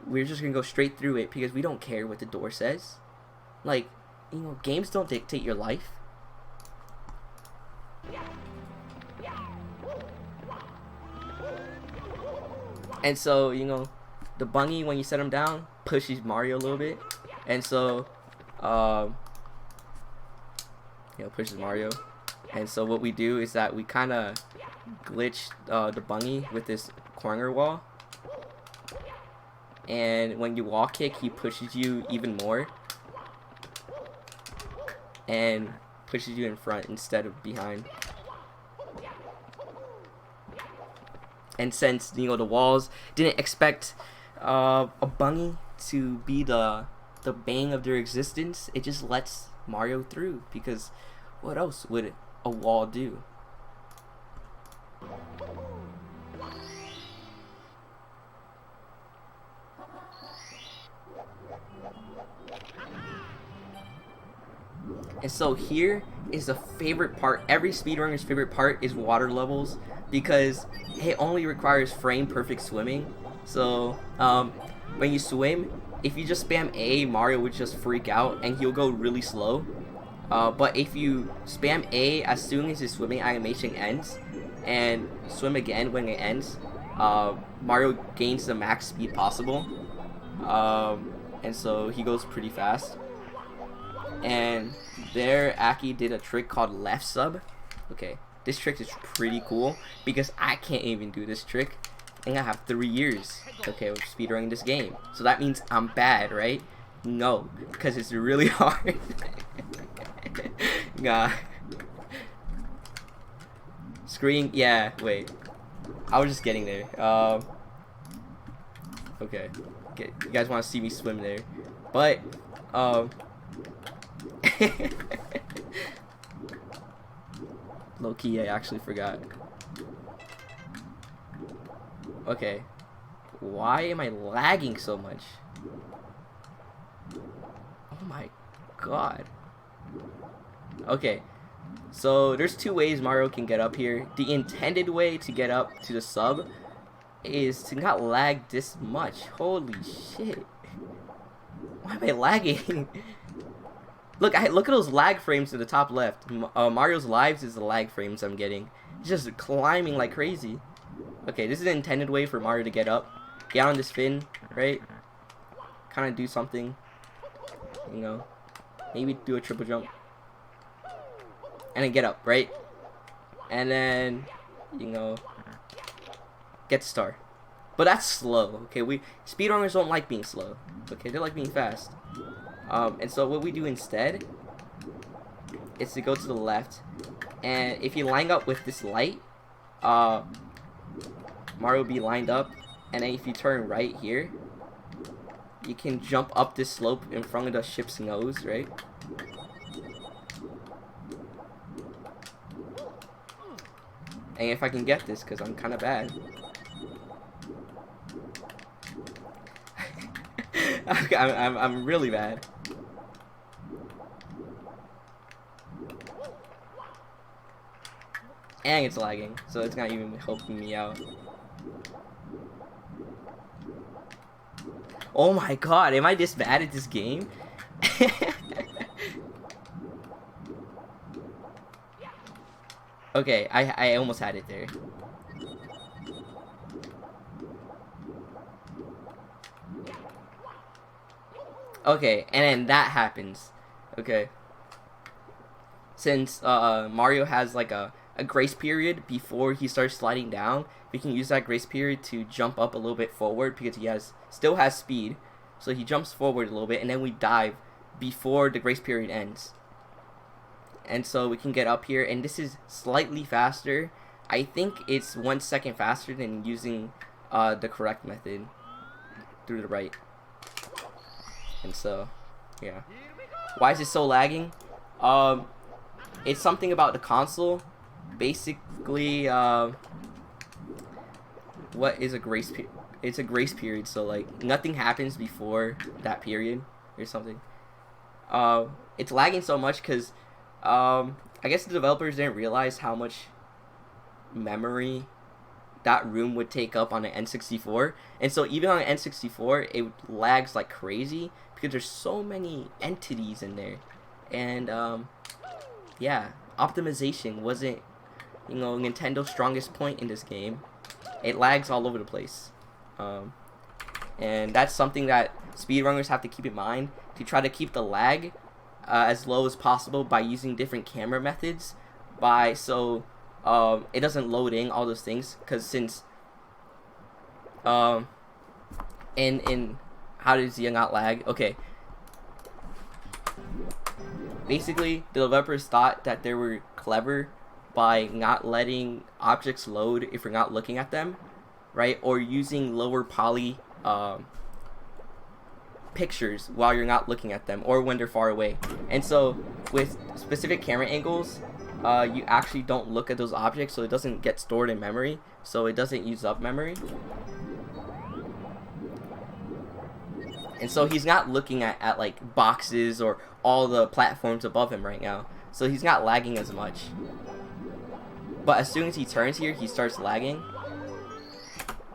We're just gonna go straight through it because we don't care what the door says. Like, games don't dictate your life. And so, the bunny, when you set him down, pushes Mario a little bit. And so, pushes Mario. And so what we do is that we kind of glitch the bunny with this corner wall. And when you wall kick, he pushes you even more. And pushes you in front instead of behind. And since the walls didn't expect a bunny to be the bane of their existence, it just lets Mario through, because what else would a wall do? And so here is the favorite part. Every speedrunner's favorite part is water levels, because it only requires frame perfect swimming. So when you swim, if you just spam A, Mario would just freak out and he'll go really slow. But if you spam A as soon as his swimming animation ends and swim again when it ends, Mario gains the max speed possible. And so he goes pretty fast. And there Aki did a trick called left sub. Okay, this trick is pretty cool because I can't even do this trick. I think I have 3 years, okay, of speedrunning this game. So that means I'm bad, right? No, because it's really hard. Nah. Screen, yeah, wait. I was just getting there. Okay. You guys want to see me swim there. But, low-key, I actually forgot. Okay. Why am I lagging so much? Oh my god. Okay. So, there's 2 ways Mario can get up here. The intended way to get up to the sub is to not lag this much. Holy shit. Why am I lagging? Look at those lag frames to the top left. Mario's lives is the lag frames I'm getting. It's just climbing like crazy. Okay, this is the intended way for Mario to get up. Get on this fin, right? Kind of do something. You know, maybe do a triple jump. And then get up, right? And then, you know, get the star. But that's slow, okay? Speedrunners don't like being slow, okay? They like being fast. And so what we do instead is to go to the left, and if you line up with this light, Mario will be lined up, and then if you turn right here, you can jump up this slope in front of the ship's nose, right? And if I can get this, because I'm kind of bad. I'm really bad. And it's lagging, so it's not even helping me out. Oh my god, am I this bad at this game? Okay, I almost had it there. Okay, and then that happens. Okay. Since Mario has like a grace period before he starts sliding down, we can use that grace period to jump up a little bit forward because he still has speed. So he jumps forward a little bit, and then we dive before the grace period ends. And so we can get up here, and this is slightly faster. I think it's 1 second faster than using the correct method through the right. And so, yeah. Why is it so lagging? It's something about the console. Basically, what is a grace period? It's a grace period, so like nothing happens before that period or something. It's lagging so much because I guess the developers didn't realize how much memory that room would take up on an N64, and so even on an N64 it lags like crazy because there's so many entities in there. And yeah, optimization wasn't, you know, Nintendo's strongest point in this game. It lags all over the place, and that's something that speedrunners have to keep in mind to try to keep the lag as low as possible by using different camera methods, so it doesn't load in all those things. Because since in how does Zia not lag? Okay, basically the developers thought that they were clever by not letting objects load if you're not looking at them, right? Or using lower poly pictures while you're not looking at them, or when they're far away. And so with specific camera angles, you actually don't look at those objects, so it doesn't get stored in memory, so it doesn't use up memory. And so he's not looking at like boxes or all the platforms above him right now, so he's not lagging as much. But as soon as he turns here, he starts lagging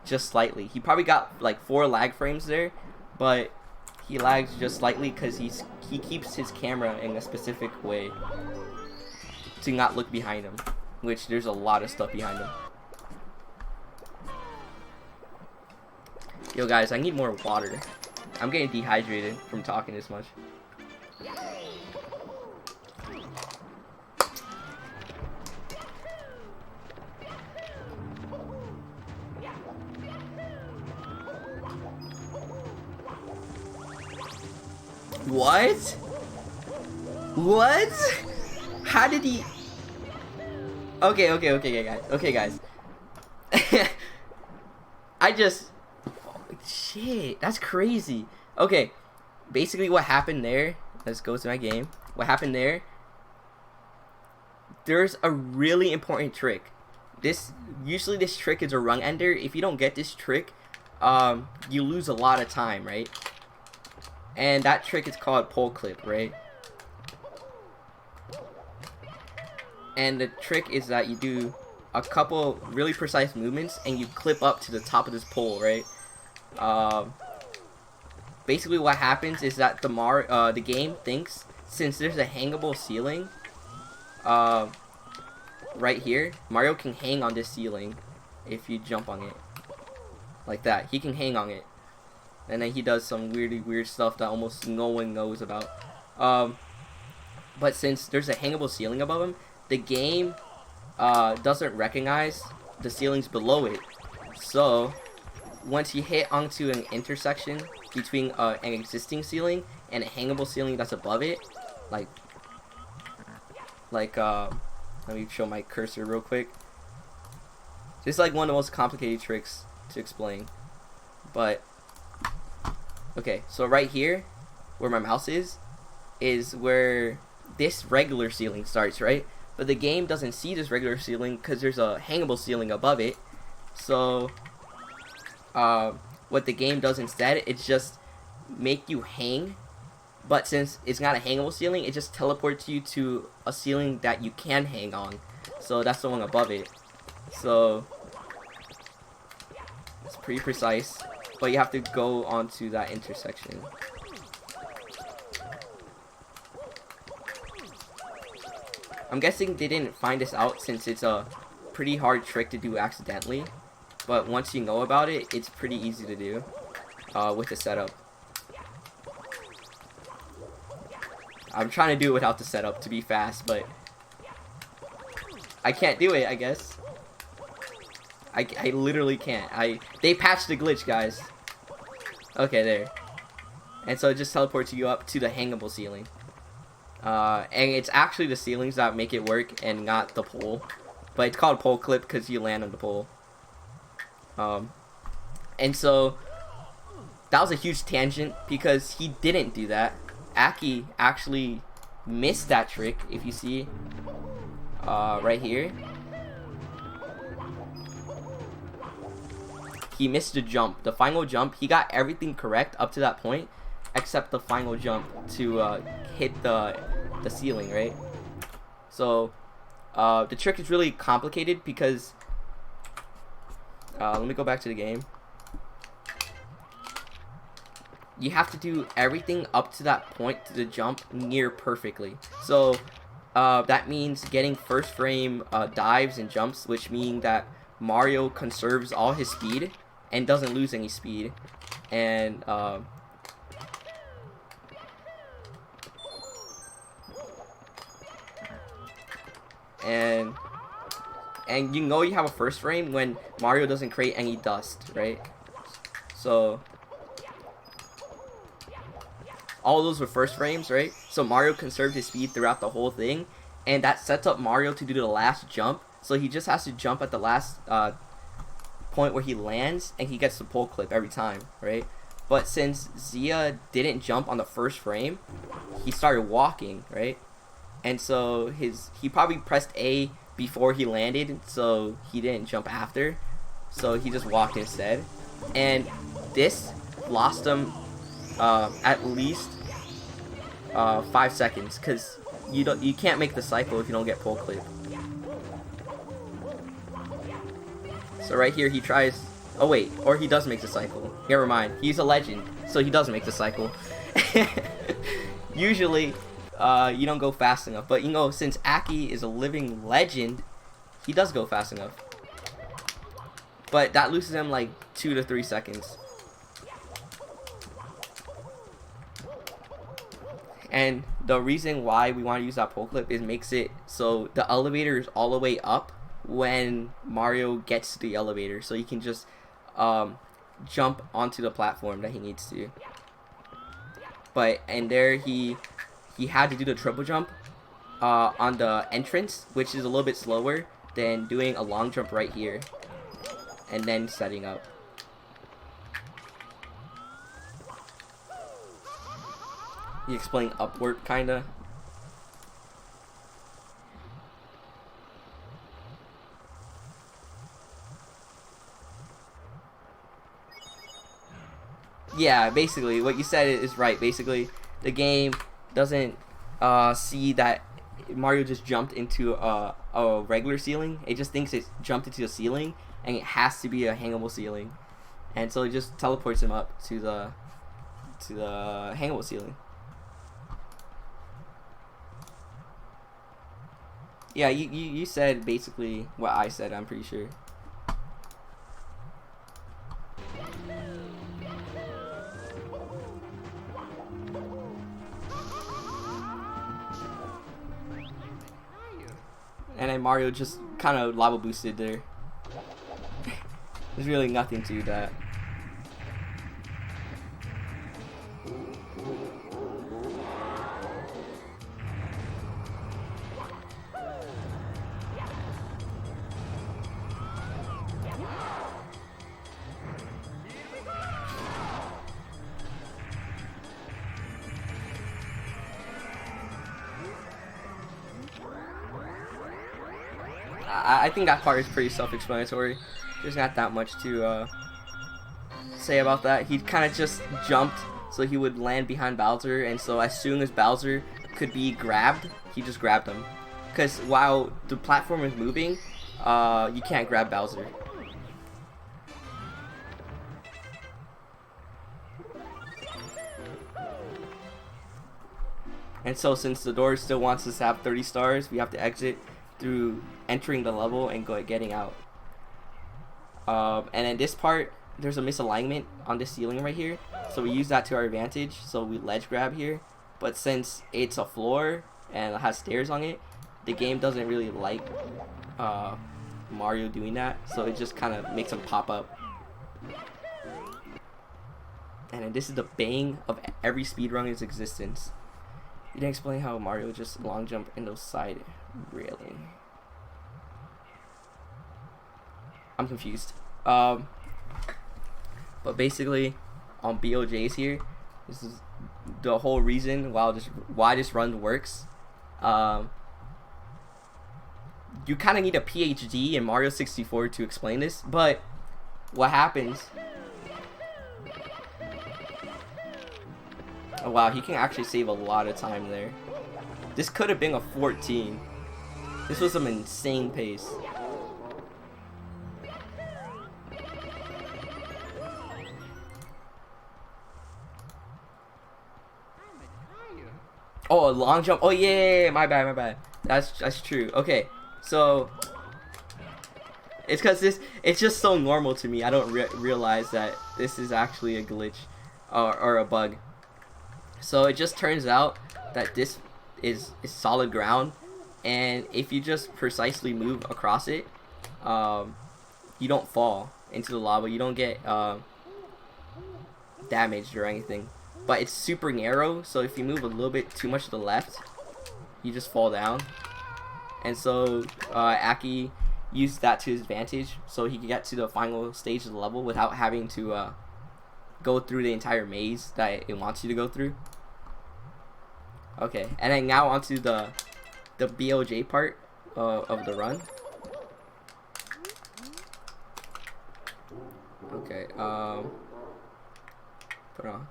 just slightly. He probably got like 4 lag frames there, but he lags just slightly because he keeps his camera in a specific way to not look behind him, which there's a lot of stuff behind him. Yo guys, I need more water. I'm getting dehydrated from talking this much. What? What? How did he? Okay, guys. Shit, that's crazy. Okay, basically what happened there, let's go to my game. What happened there's a really important trick. Usually this trick is a rung ender. If you don't get this trick, you lose a lot of time, right? And that trick is called pole clip, right? And the trick is that you do a couple really precise movements and you clip up to the top of this pole, right? Basically what happens is that the game thinks, since there's a hangable ceiling, right here, Mario can hang on this ceiling if you jump on it. Like that. He can hang on it. And then he does some weird stuff that almost no one knows about. But since there's a hangable ceiling above him, the game doesn't recognize the ceilings below it. So once you hit onto an intersection between an existing ceiling and a hangable ceiling that's above it, like let me show my cursor real quick. This is like one of the most complicated tricks to explain. But okay, so right here where my mouse is where this regular ceiling starts, right? But the game doesn't see this regular ceiling because there's a hangable ceiling above it. So what the game does instead, it's just make you hang, but since it's not a hangable ceiling, it just teleports you to a ceiling that you can hang on. So that's the one above it. So it's pretty precise, but you have to go onto that intersection. I'm guessing they didn't find this out since it's a pretty hard trick to do accidentally. But once you know about it, it's pretty easy to do with the setup. I'm trying to do it without the setup to be fast, but I can't do it, I guess. I literally can't. They patched the glitch, guys. Okay, there. And so it just teleports you up to the hangable ceiling. And it's actually the ceilings that make it work and not the pole. But it's called pole clip because you land on the pole. And so that was a huge tangent because he didn't do that. Aki actually missed that trick. If you see right here, he missed the jump, the final jump. He got everything correct up to that point except the final jump to hit the ceiling, right? So the trick is really complicated because let me go back to the game. You have to do everything up to that point to the jump near perfectly. So that means getting first frame dives and jumps, which mean that Mario conserves all his speed and doesn't lose any speed. And and you know you have a first frame when Mario doesn't create any dust, right? So all those were first frames, right? So Mario conserved his speed throughout the whole thing, and that sets up Mario to do the last jump. So he just has to jump at the last point where he lands, and he gets the pole clip every time, right? But since Zia didn't jump on the first frame, he started walking, right? And so he probably pressed A before he landed, so he didn't jump after. So he just walked instead. And this lost him at least 5 seconds, because you can't make the cycle if you don't get pole clip. So right here he tries. Oh wait, or he does make the cycle. Never mind. He's a legend, so he does make the cycle. Usually, you don't go fast enough, but you know, since Aki is a living legend, he does go fast enough. But that loses him like 2 to 3 seconds. And the reason why we want to use that pole clip is makes it so the elevator is all the way up when Mario gets to the elevator, so he can just jump onto the platform that he needs to. But and there he had to do the triple jump on the entrance, which is a little bit slower than doing a long jump right here and then setting up. You explain upward kinda. Yeah, basically what you said is right. Basically the game doesn't see that Mario just jumped into a regular ceiling. It just thinks it jumped into a ceiling, and it has to be a hangable ceiling, and so it just teleports him up to the hangable ceiling. Yeah, you said basically what I said, I'm pretty sure. And then Mario just kind of lava boosted there. There's really nothing to that. I think that part is pretty self-explanatory. There's not that much to say about that. He kind of just jumped so he would land behind Bowser, and so as soon as Bowser could be grabbed, he just grabbed him. Because while the platform is moving, you can't grab Bowser. And so since the door still wants us to have 30 stars, we have to exit through entering the level and getting out. And in this part, there's a misalignment on this ceiling right here, so we use that to our advantage. So we ledge grab here, but since it's a floor and it has stairs on it, the game doesn't really like Mario doing that, so it just kind of makes him pop up. And then this is the bane of every speedrunner's existence. You didn't explain how Mario just long jump in those side railing. I'm confused. But basically, on BOJ's here, this is the whole reason why this run works. You kind of need a PhD in Mario 64 to explain this, but what happens? Oh wow, he can actually save a lot of time there. This could have been a 14. This was some insane pace. Oh, a long jump. Oh yeah, my bad. That's true. Okay, so it's because it's just so normal to me. I don't realize that this is actually a glitch or a bug. So it just turns out that this is solid ground, and if you just precisely move across it, you don't fall into the lava. You don't get damaged or anything. But it's super narrow, so if you move a little bit too much to the left, you just fall down. And so Aki used that to his advantage, so he could get to the final stage of the level without having to go through the entire maze that it wants you to go through. Okay, and then now onto the BOJ part of the run. Okay, put on.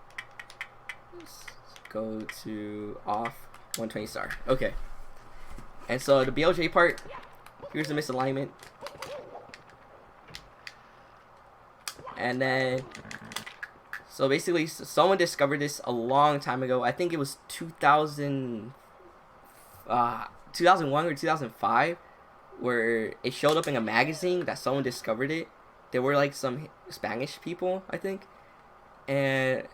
Let's go to off 120 star. Okay, and so the BOJ part. Here's the misalignment, and then. So basically, someone discovered this a long time ago. I think it was 2001 or 2005, where it showed up in a magazine that someone discovered it. There were like some Spanish people, I think, and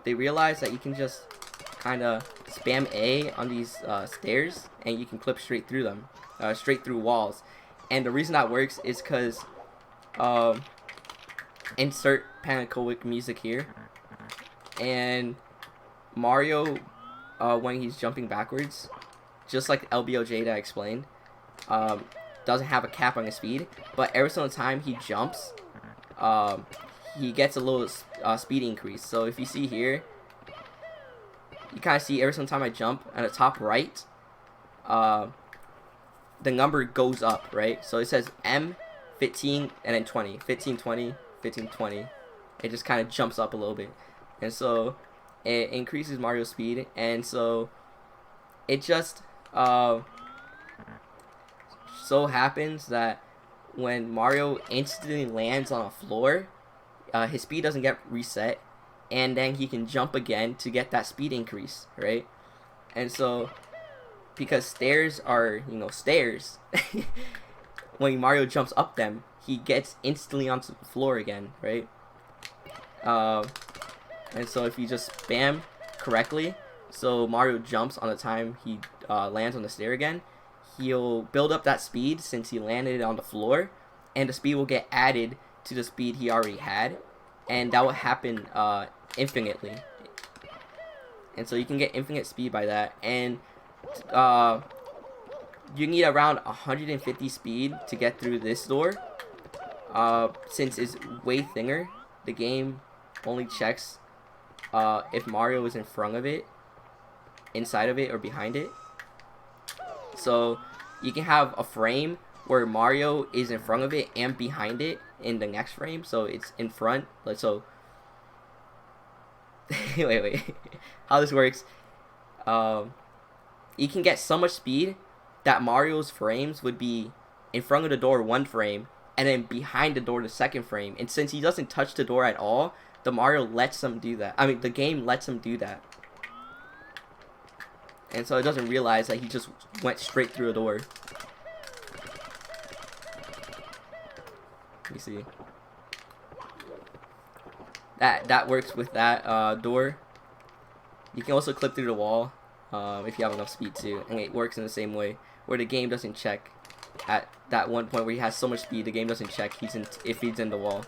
they realized that you can just kind of spam A on these stairs, and you can clip straight through them, straight through walls. And the reason that works is because insert Panacoic music here, and Mario, when he's jumping backwards, just like the LBOJ that I explained, doesn't have a cap on his speed, but every single time he jumps, he gets a little speed increase. So if you see here, you kind of see every single time I jump at the top right, the number goes up, right? So it says M, 15, and then 20, 15, 20, 15, 20. It just kind of jumps up a little bit, and so it increases Mario's speed. And so it just so happens that when Mario instantly lands on a floor, his speed doesn't get reset, and then he can jump again to get that speed increase, right? And so because stairs are, you know, stairs. When Mario jumps up them, he gets instantly onto the floor again, right? And so if you just spam correctly, so Mario jumps on the time he lands on the stair again, he'll build up that speed since he landed on the floor, and the speed will get added to the speed he already had, and that will happen infinitely. And so you can get infinite speed by that, and you need around 150 speed to get through this door. Since it's way thinner, the game only checks if Mario is in front of it, inside of it, or behind it. So you can have a frame where Mario is in front of it and behind it in the next frame, so it's in front. Like so. wait. How this works? You can get so much speed that Mario's frames would be in front of the door one frame, and then behind the door the second frame. And since he doesn't touch the door at all, the Mario lets him do that. I mean, the game lets him do that. And so it doesn't realize that he just went straight through a door. Let me see. That works with that door. You can also clip through the wall if you have enough speed too, and it works in the same way, where the game doesn't check at that one point where he has so much speed. The game doesn't check if he's in the wall.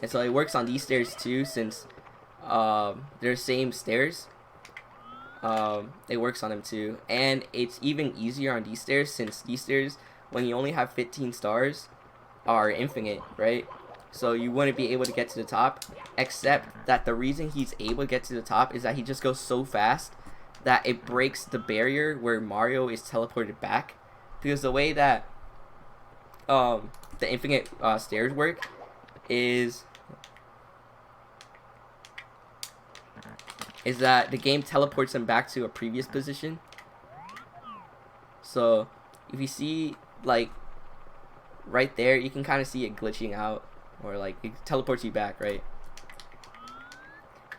And so it works on these stairs too, since they're same stairs. It works on them too, and it's even easier on these stairs, since these stairs, when you only have 15 stars, are infinite, right? So you wouldn't be able to get to the top, except that the reason he's able to get to the top is that he just goes so fast that it breaks the barrier where Mario is teleported back. Because the way that the infinite stairs work is that the game teleports him back to a previous position. So if you see, like, right there, you can kind of see it glitching out, or like it teleports you back, right?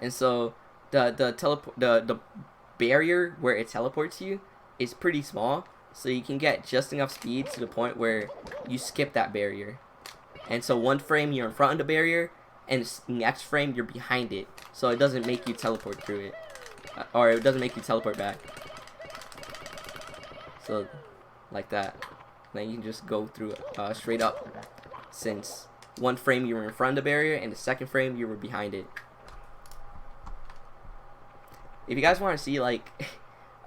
And so the barrier where it teleports you is pretty small, so you can get just enough speed to the point where you skip that barrier. And so one frame you're in front of the barrier, and next frame you're behind it, so it doesn't make you teleport through it, or it doesn't make you teleport back. So like that. Then you can just go through straight up, since one frame you were in front of the barrier and the second frame you were behind it. If you guys want to see like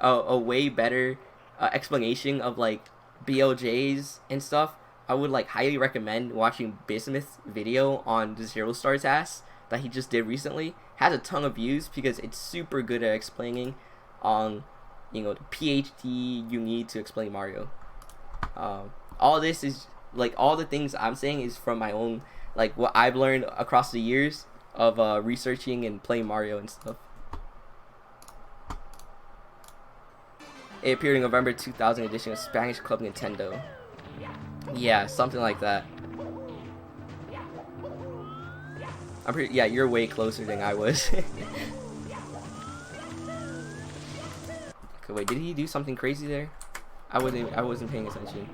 a way better explanation of like BOJs and stuff, I would like highly recommend watching Bismuth's video on the Zero Star task that he just did recently. Has a ton of views because it's super good at explaining on, you know, the PhD you need to explain Mario. All this is like, all the things I'm saying is from my own, like, what I've learned across the years of researching and playing Mario and stuff. It appeared in November 2000 edition of Spanish Club Nintendo. Yeah, something like that. I'm pretty, yeah, you're way closer than I was. Okay, wait, did he do something crazy there? I wasn't paying attention.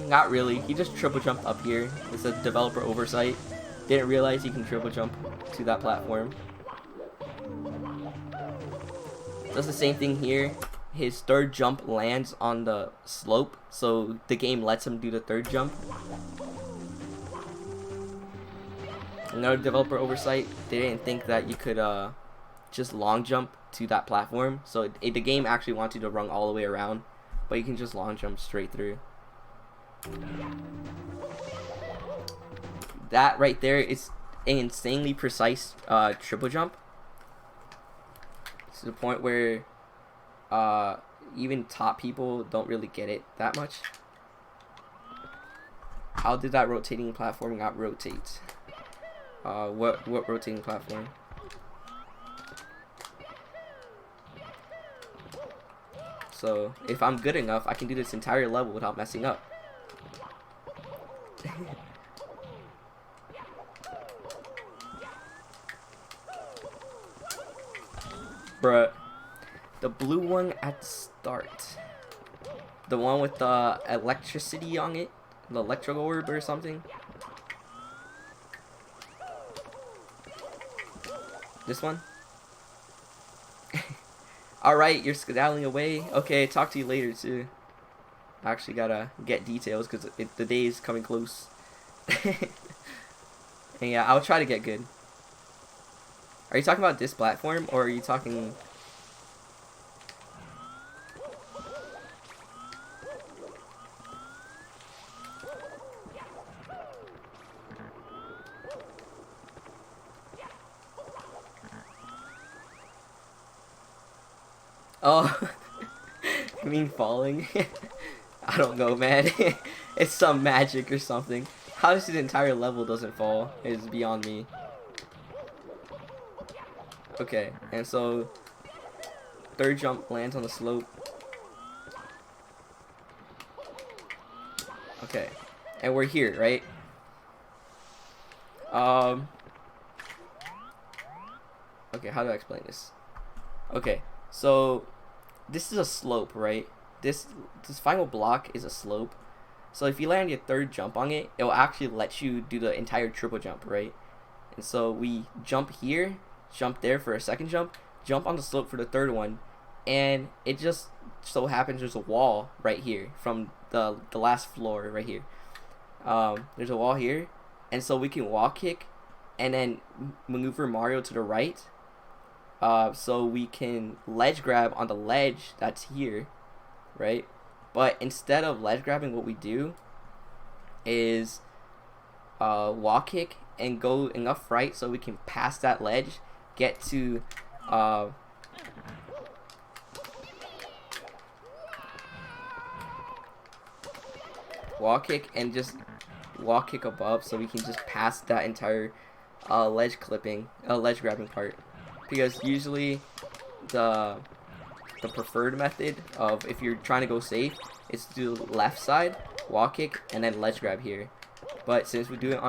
Not really. He just triple jumped up here. It's a developer oversight. Didn't realize he can triple jump to that platform. Does the same thing here. His third jump lands on the slope, so the game lets him do the third jump. Another developer oversight. They didn't think that you could just long jump to that platform, so the game actually wants you to run all the way around, but you can just long jump straight through. That right there is an insanely precise triple jump, to the point where even top people don't really get it that much. How did that rotating platform not rotate? What rotating platform? So if I'm good enough, I can do this entire level without messing up. Bruh. The blue one at the start. The one with the electricity on it. The electrical orb or something. This one? Alright, you're skedaddling away. Okay, talk to you later too. I actually gotta get details because the day is coming close. And yeah, I'll try to get good. Are you talking about this platform or are you talking... Oh, you mean falling? I don't know, man. It's some magic or something. How this entire level doesn't fall is beyond me. Okay, and so third jump lands on the slope. Okay, and we're here, right? Okay, how do I explain this? Okay, so this is a slope, right? This final block is a slope. So if you land your third jump on it, it will actually let you do the entire triple jump, right? And so we jump here, jump there for a second jump on the slope for the third one, and it just so happens there's a wall right here from the last floor right here. There's a wall here, and so we can wall kick and then maneuver Mario to the right. So we can ledge grab on the ledge that's here, right? But instead of ledge grabbing, what we do is wall kick and go enough right so we can pass that ledge, get to wall kick and just wall kick above so we can just pass that entire ledge grabbing part. Because usually the preferred method of if you're trying to go safe is to do left side, wall kick, and then ledge grab here. But since we do it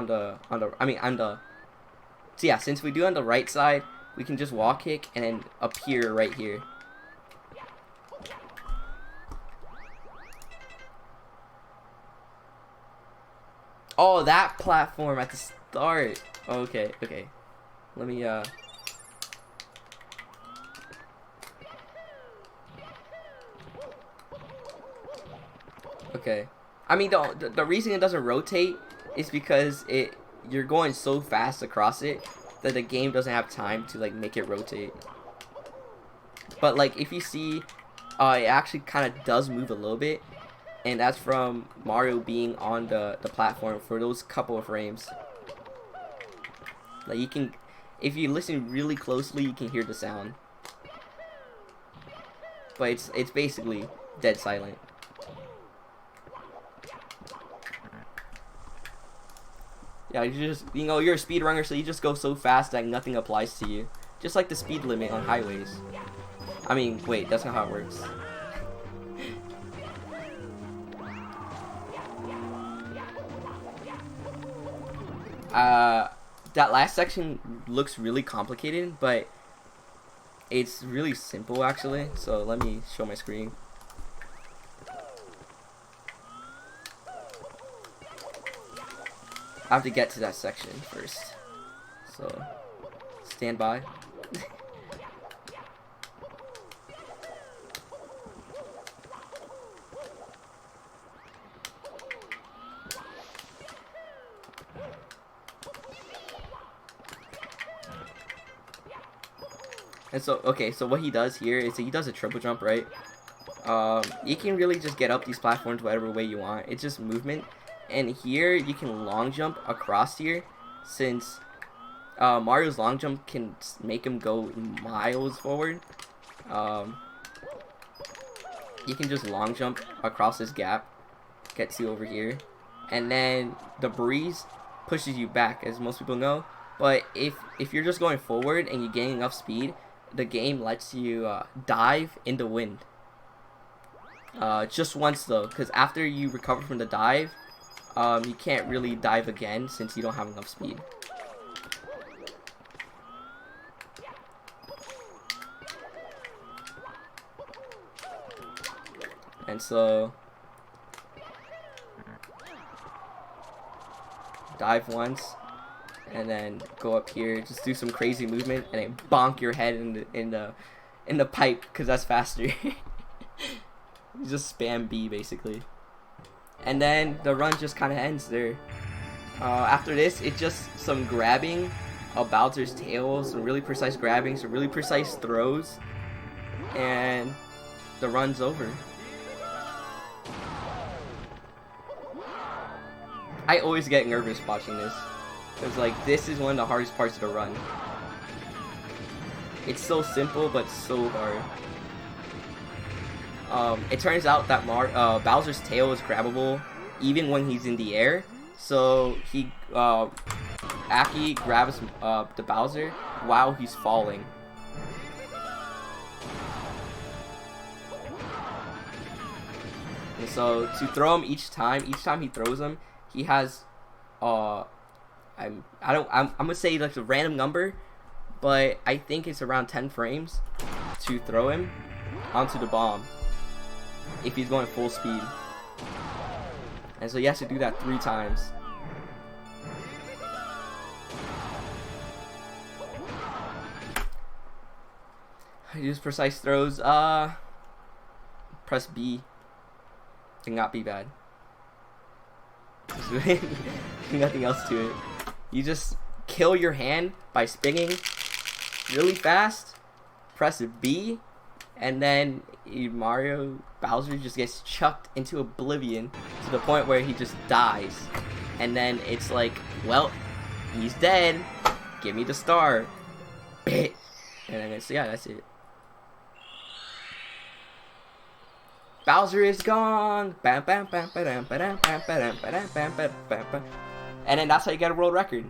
since we do it on the right side, we can just wall kick and then appear right here. Oh, that platform at the start. Okay, okay. Let me okay. I mean, the reason it doesn't rotate is because you're going so fast across it that the game doesn't have time to like make it rotate. But like if you see, it actually kind of does move a little bit, and that's from Mario being on the platform for those couple of frames. Like you can, if you listen really closely, you can hear the sound. But it's basically dead silent. Yeah, you're a speedrunner, so you just go so fast that nothing applies to you. Just like the speed limit on highways. I mean, wait, that's not how it works. That last section looks really complicated, but it's really simple actually. So let me show my screen. I have to get to that section first, so stand by. And so, okay, so what he does here is he does a triple jump, right? You can really just get up these platforms whatever way you want. It's just movement. And here you can long jump across here, since Mario's long jump can make him go miles forward. You can just long jump across this gap, get to over here, and then the breeze pushes you back, as most people know. But if you're just going forward and you gain enough speed, the game lets you dive in the wind. Just once though, because after you recover from the dive, you can't really dive again since you don't have enough speed. And so dive once, and then go up here. Just do some crazy movement, and then bonk your head in the pipe, because that's faster. You just spam B basically, and then the run just kind of ends there. After this, it's just some grabbing of Bowser's tail, some really precise grabbing, some really precise throws, and the run's over. I always get nervous watching this, because like this is one of the hardest parts of the run. It's so simple but so hard. It turns out that Bowser's tail is grabbable even when he's in the air. So he Aki grabs the Bowser while he's falling. And so to throw him each time he throws him, he has I'm gonna say like a random number, but I think it's around 10 frames to throw him onto the bomb if he's going full speed. And so he has to do that 3 times. Use precise throws. Press B. Cannot be bad. There's nothing else to it. You just kill your hand by spinning really fast. Press B, and then Bowser just gets chucked into oblivion to the point where he just dies. And then it's like, well, he's dead. Give me the star. And then it's, yeah, that's it. Bowser is gone. And then that's how you get a world record.